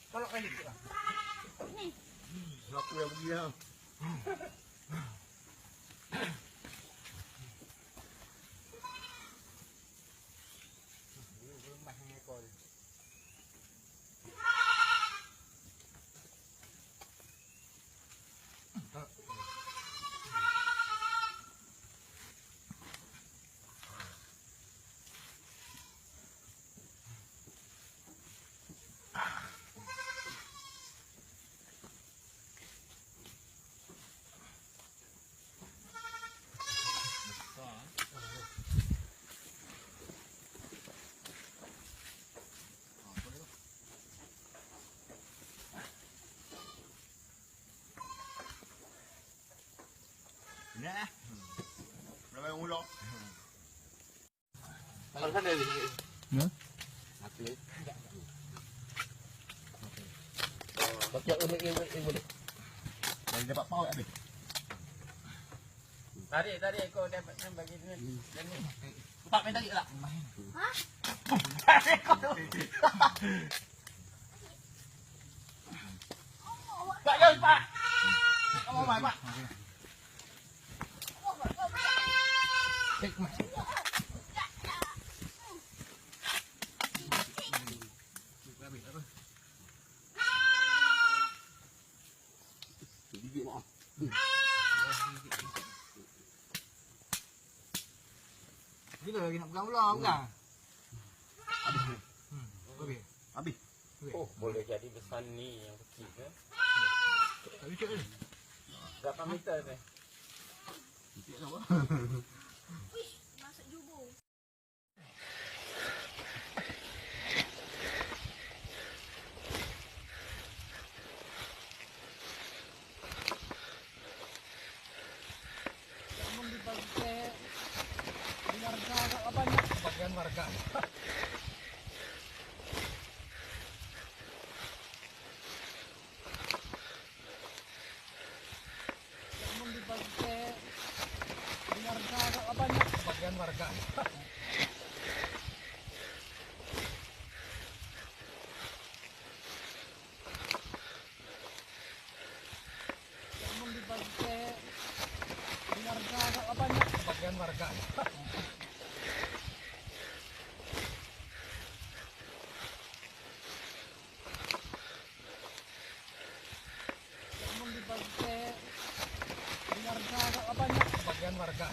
Kalau kayak gitu lah. Aku yang begini. Nah, berapa yang ulo? Kalau sana di Ya. atlet. Baca ini. Dari dapat pau ya, Abi. Tadi kau dapat bagi ni. Dan ni. Pak main tadi lah. Hah? Pak jauh Pak. Kamu main Pak. Cek mas. Gigit mak. Bila lagi nak pegang ular bukan? Okey. Abi. Oh, boleh jadi besar ni yang kecil ke? Tak cek ni. Berapa meter ni? Gigit apa? Masuk jubur. Namun dipakai warga agak banyak sebagian warga. Namun dipakai warga agak banyak sebagian warga. Namun dipakai warga agak banyak sebagian warga. Namun dipakai warga agak banyak sebagian warga.